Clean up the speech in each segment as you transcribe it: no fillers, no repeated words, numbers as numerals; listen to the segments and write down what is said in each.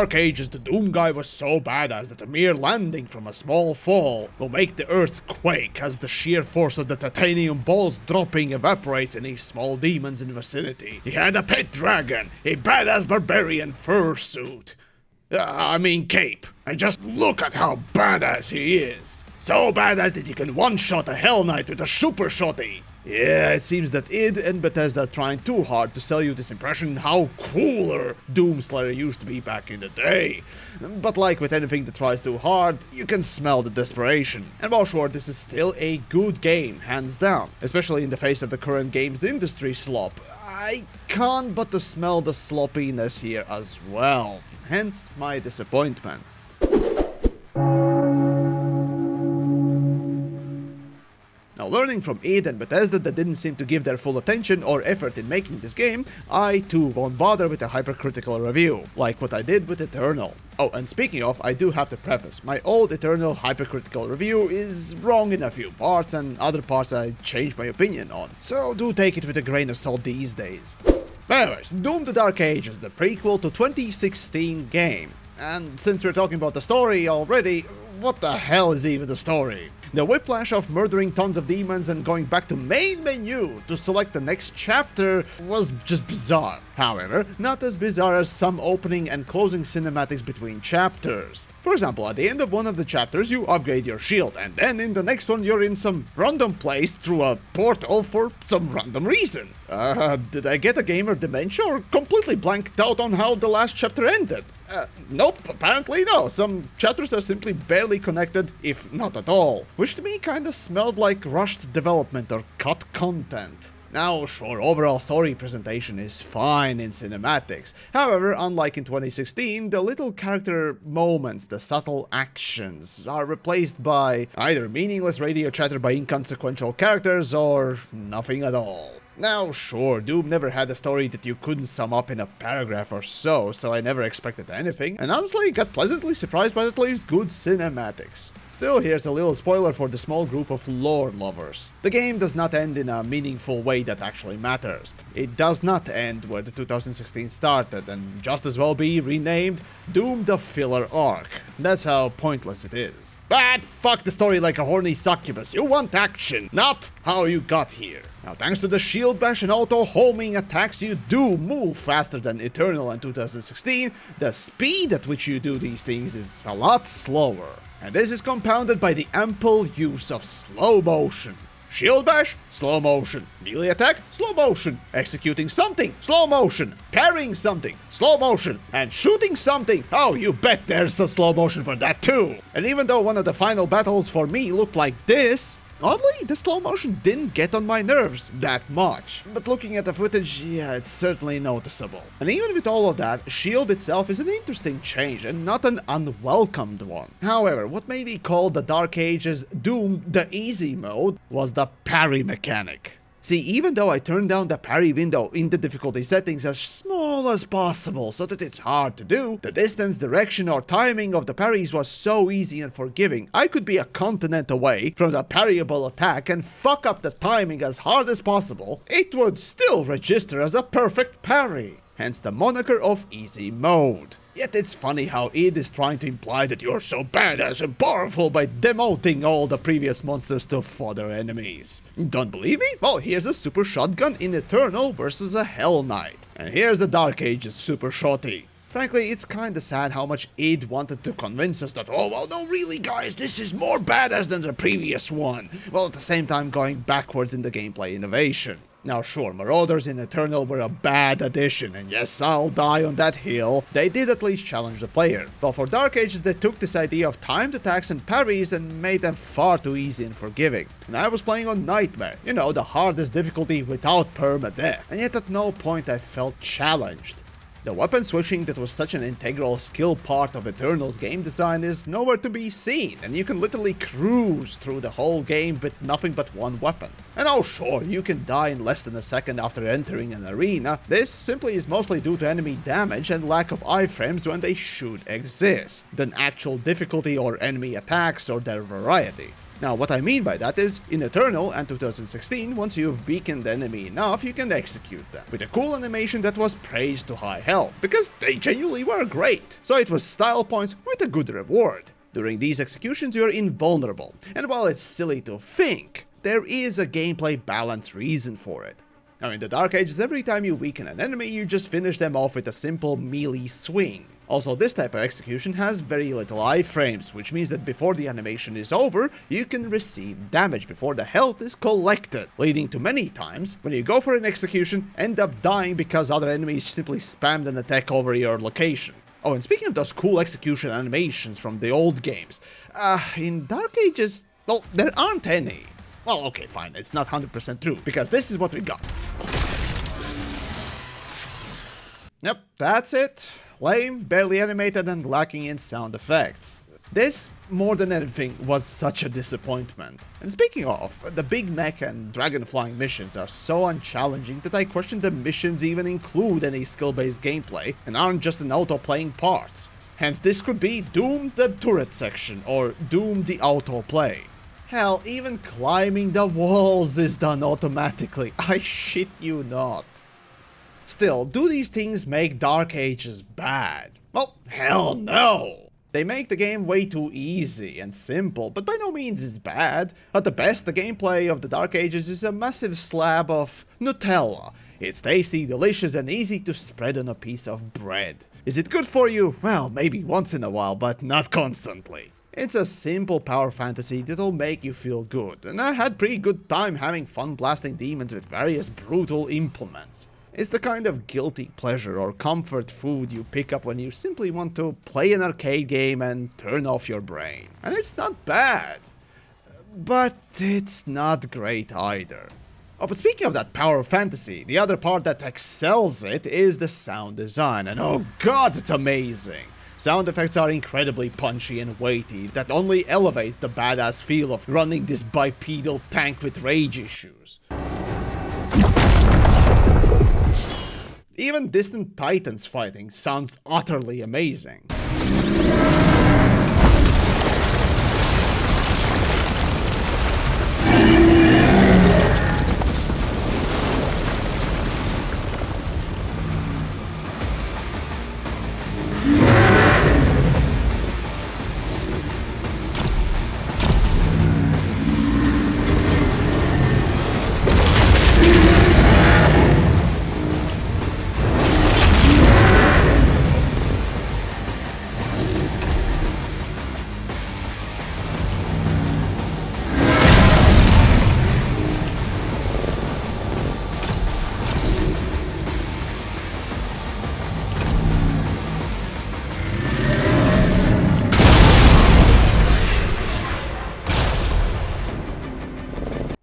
Dark Ages, the Doom guy was so badass that a mere landing from a small fall will make the earth quake as the sheer force of the titanium balls dropping evaporates any small demons in the vicinity. He had a pet dragon, a badass barbarian fursuit. Cape. And just look at how badass he is. So badass that he can one-shot a Hell Knight with a super shotty. Yeah, it seems that id and Bethesda are trying too hard to sell you this impression how cooler Doomslayer used to be back in the day. But like with anything that tries too hard, you can smell the desperation. And while sure, this is still a good game, hands down, especially in the face of the current games industry slop, I can't but to smell the sloppiness here as well. Hence my disappointment. Now, learning from id and Bethesda that didn't seem to give their full attention or effort in making this game, I too won't bother with a hypercritical review, like what I did with Eternal. Oh, and speaking of, I do have to preface, my old Eternal hypercritical review is wrong in a few parts, and other parts I changed my opinion on, so do take it with a grain of salt these days. Anyways, Doom the Dark Ages, the prequel to 2016 game. And since we're talking about the story already, what the hell is even the story? The whiplash of murdering tons of demons and going back to main menu to select the next chapter was just bizarre. However, not as bizarre as some opening and closing cinematics between chapters. For example, at the end of one of the chapters you upgrade your shield, and then in the next one you're in some random place through a portal for some random reason. Did I get a gamer dementia or completely blanked out on how the last chapter ended? Nope, apparently no. Some chapters are simply barely connected, if not at all. Which to me kinda smelled like rushed development or cut content. Now, sure, overall story presentation is fine in cinematics. However, unlike in 2016, the little character moments, the subtle actions, are replaced by either meaningless radio chatter by inconsequential characters or nothing at all. Now, sure, Doom never had a story that you couldn't sum up in a paragraph or so I never expected anything, and honestly got pleasantly surprised by at least good cinematics. Still, here's a little spoiler for the small group of lore lovers. The game does not end in a meaningful way that actually matters. It does not end where the 2016 started, and just as well be renamed Doom the Filler Arc. That's how pointless it is. But fuck the story like a horny succubus, you want action, not how you got here. Now, thanks to the shield bash and auto-homing attacks, you do move faster than Eternal in 2016, the speed at which you do these things is a lot slower. And this is compounded by the ample use of slow motion. Shield bash, slow motion. Melee attack, slow motion. Executing something, slow motion. Parrying something, slow motion. And shooting something, oh, you bet there's a slow motion for that too. And even though one of the final battles for me looked like this, oddly, the slow motion didn't get on my nerves that much. But looking at the footage, yeah, it's certainly noticeable. And even with all of that, shield itself is an interesting change and not an unwelcomed one. However, what made me call the Dark Ages Doom the easy mode was the parry mechanic. See, even though I turned down the parry window in the difficulty settings as small as possible so that it's hard to do, the distance, direction or timing of the parries was so easy and forgiving, I could be a continent away from the parryable attack and fuck up the timing as hard as possible, it would still register as a perfect parry. Hence the moniker of easy mode. Yet it's funny how id is trying to imply that you're so badass and powerful by demoting all the previous monsters to fodder enemies. Don't believe me? Well, here's a super shotgun in Eternal versus a Hell Knight. And here's the Dark Ages super shotty. Frankly, it's kinda sad how much id wanted to convince us that, oh, well, no, really, guys, this is more badass than the previous one, while at the same time going backwards in the gameplay innovation. Now sure, Marauders in Eternal were a bad addition, and yes, I'll die on that hill, they did at least challenge the player. But for Dark Ages, they took this idea of timed attacks and parries and made them far too easy and forgiving. And I was playing on Nightmare, you know, the hardest difficulty without permadeath, and yet at no point I felt challenged. The weapon switching that was such an integral skill part of Eternal's game design is nowhere to be seen, and you can literally cruise through the whole game with nothing but one weapon. And oh sure, you can die in less than a second after entering an arena. This simply is mostly due to enemy damage and lack of iframes when they should exist, than actual difficulty or enemy attacks or their variety. Now, what I mean by that is, in Eternal and 2016, once you've weakened the enemy enough, you can execute them, with a cool animation that was praised to high hell, because they genuinely were great. So it was style points with a good reward. During these executions, you're invulnerable, and while it's silly to think, there is a gameplay balance reason for it. Now, in the Dark Ages, every time you weaken an enemy, you just finish them off with a simple melee swing. Also, this type of execution has very little iframes, which means that before the animation is over, you can receive damage before the health is collected, leading to many times, when you go for an execution, end up dying because other enemies simply spammed an attack over your location. Oh, and speaking of those cool execution animations from the old games, in Dark Ages, well, there aren't any. Well, okay, fine, it's not 100% true, because this is what we got. Yep, that's it. Lame, barely animated, and lacking in sound effects. This, more than anything, was such a disappointment. And speaking of, the big mech and dragon flying missions are so unchallenging that I question the missions even include any skill-based gameplay and aren't just an auto-playing parts. Hence, this could be Doom the turret section or Doom the autoplay. Hell, even climbing the walls is done automatically, I shit you not. Still, do these things make Dark Ages bad? Well, hell no! They make the game way too easy and simple, but by no means is bad. At the best, the gameplay of the Dark Ages is a massive slab of Nutella. It's tasty, delicious, and easy to spread on a piece of bread. Is it good for you? Well, maybe once in a while, but not constantly. It's a simple power fantasy that'll make you feel good, and I had pretty good time having fun blasting demons with various brutal implements. It's the kind of guilty pleasure or comfort food you pick up when you simply want to play an arcade game and turn off your brain. And it's not bad, but it's not great either. Oh, but speaking of that power fantasy, the other part that excels it is the sound design, and oh god, it's amazing! Sound effects are incredibly punchy and weighty, that only elevates the badass feel of running this bipedal tank with rage issues. Even Distant Titans fighting sounds utterly amazing.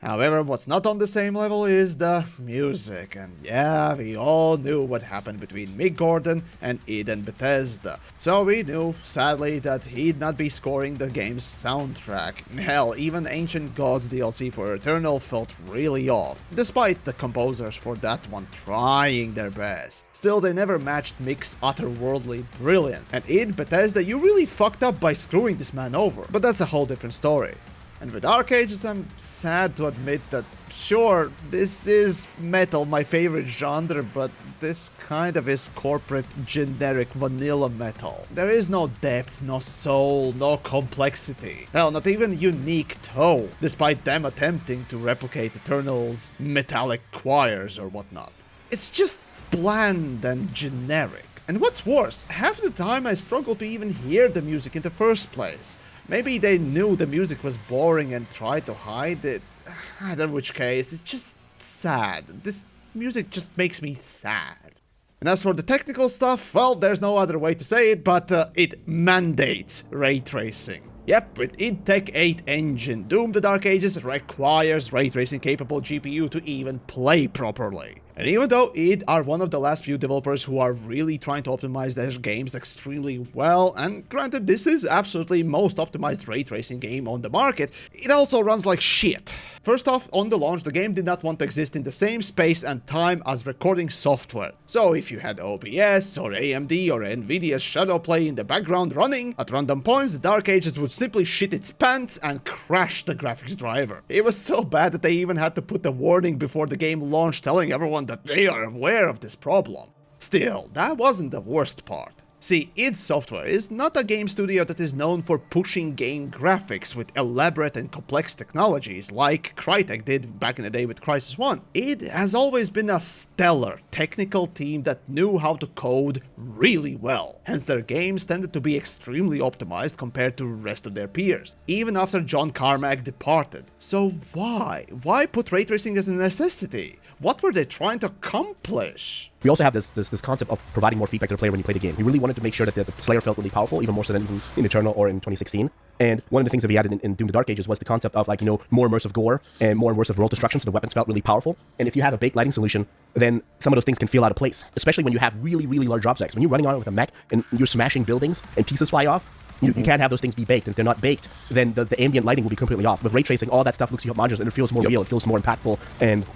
However, what's not on the same level is the music, and yeah, we all knew what happened between Mick Gordon and Eden Bethesda, so we knew, sadly, that he'd not be scoring the game's soundtrack. Hell, even Ancient Gods DLC for Eternal felt really off, despite the composers for that one trying their best. Still, they never matched Mick's otherworldly brilliance, and Id Bethesda, you really fucked up by screwing this man over, but that's a whole different story. And with Dark Ages, I'm sad to admit that, sure, this is metal, my favorite genre, but this kind of is corporate, generic, vanilla metal. There is no depth, no soul, no complexity. Hell, not even unique tone, despite them attempting to replicate Eternal's metallic choirs or whatnot. It's just bland and generic. And what's worse, half the time I struggle to even hear the music in the first place. Maybe they knew the music was boring and tried to hide it. Either which case, it's just sad. This music just makes me sad. And as for the technical stuff, well, there's no other way to say it, but it mandates ray tracing. Yep, with id Tech 8 engine, Doom the Dark Ages requires ray tracing capable GPU to even play properly. And even though id are one of the last few developers who are really trying to optimize their games extremely well, and granted this is absolutely most optimized ray tracing game on the market, it also runs like shit. First off, on the launch, the game did not want to exist in the same space and time as recording software. So if you had OBS or AMD or Nvidia's Shadowplay in the background running, at random points the Dark Ages would simply shit its pants and crash the graphics driver. It was so bad that they even had to put a warning before the game launched telling everyone that they are aware of this problem. Still, that wasn't the worst part. See, id Software is not a game studio that is known for pushing game graphics with elaborate and complex technologies like Crytek did back in the day with Crysis 1. Id has always been a stellar technical team that knew how to code really well. Hence their games tended to be extremely optimized compared to the rest of their peers, even after John Carmack departed. So why? Why put ray tracing as a necessity? What were they trying to accomplish? We also have this concept of providing more feedback to the player when you play the game. We really wanted to make sure that the Slayer felt really powerful, even more so than in Eternal or in 2016. And one of the things that we added in Doom: The Dark Ages was the concept of, like, more immersive gore and more immersive world destruction, so the weapons felt really powerful. And if you have a baked lighting solution, then some of those things can feel out of place, especially when you have really, really large objects. When you're running around with a mech and you're smashing buildings and pieces fly off, you can't have those things be baked. And if they're not baked, then the ambient lighting will be completely off. With ray tracing, all that stuff looks homogeneous and it feels more real, it feels more impactful, and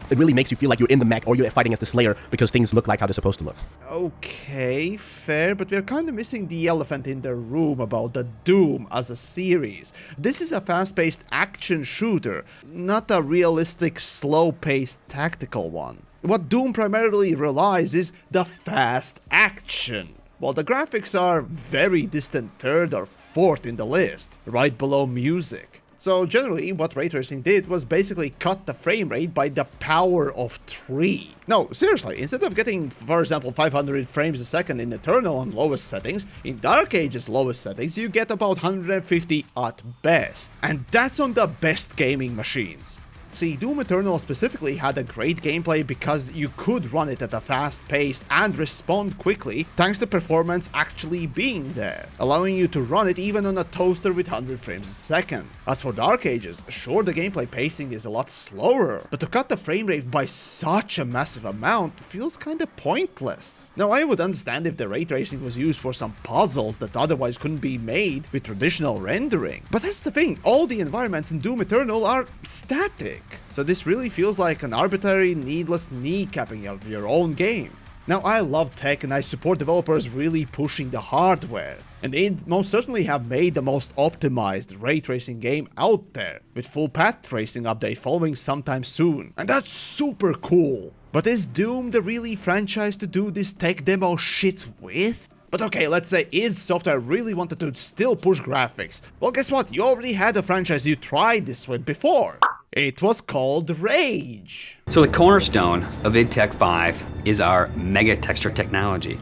it really makes you feel like you're in the mech or you're fighting as the Slayer because things look like how they're supposed to look. Okay, fair, but we're kind of missing the elephant in the room about the Doom as a series. This is a fast-paced action shooter, not a realistic, slow-paced tactical one. What Doom primarily relies is the fast action, while the graphics are very distant third or fourth in the list, right below music. So generally, what ray tracing did was basically cut the frame rate by the power of 3. No, seriously, instead of getting, for example, 500 frames a second in Eternal on lowest settings, in Dark Ages lowest settings you get about 150 at best. And that's on the best gaming machines. See, Doom Eternal specifically had a great gameplay because you could run it at a fast pace and respond quickly thanks to performance actually being there, allowing you to run it even on a toaster with 100 frames a second. As for Dark Ages, sure, the gameplay pacing is a lot slower, but to cut the frame rate by such a massive amount feels kinda pointless. Now, I would understand if the ray tracing was used for some puzzles that otherwise couldn't be made with traditional rendering, but that's the thing, all the environments in Doom Eternal are static. So this really feels like an arbitrary, needless kneecapping of your own game. Now, I love tech and I support developers really pushing the hardware, and they most certainly have made the most optimized ray tracing game out there, with full path tracing update following sometime soon, and that's super cool. But is Doom the really franchise to do this tech demo shit with? But okay, let's say id Software really wanted to still push graphics. Well, guess what? You already had a franchise you tried this with before. It was called Rage. So the cornerstone of id Tech 5 is our mega texture technology.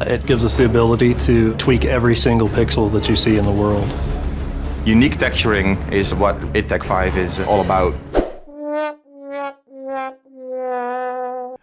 It gives us the ability to tweak every single pixel that you see in the world. Unique texturing is what id Tech 5 is all about.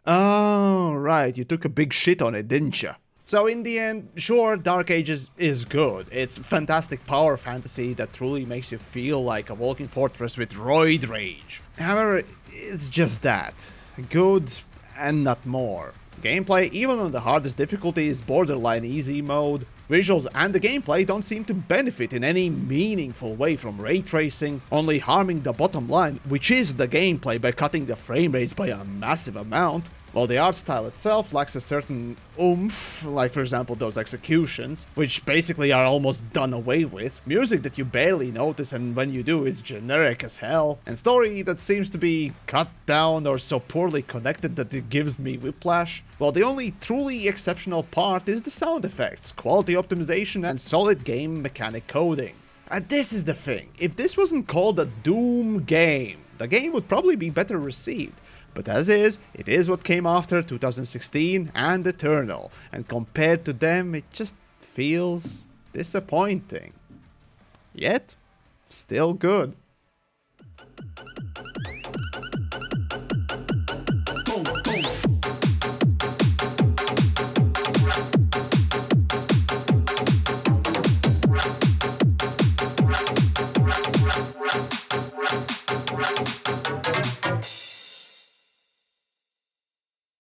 Oh, right, you took a big shit on it, didn't you? So in the end, sure, Dark Ages is good. It's fantastic power fantasy that truly makes you feel like a walking fortress with roid rage. However, it's just that. Good and not more. Gameplay, even on the hardest difficulty, is borderline easy mode. Visuals and the gameplay don't seem to benefit in any meaningful way from ray tracing, only harming the bottom line, which is the gameplay, by cutting the frame rates by a massive amount. While the art style itself lacks a certain oomph, like for example those executions, which basically are almost done away with, music that you barely notice and when you do it's generic as hell, and story that seems to be cut down or so poorly connected that it gives me whiplash. Well, the only truly exceptional part is the sound effects, quality optimization, and solid game mechanic coding. And this is the thing, if this wasn't called a Doom game, the game would probably be better received. But as is, it is what came after 2016 and Eternal, and compared to them, it just feels disappointing. Yet, still good.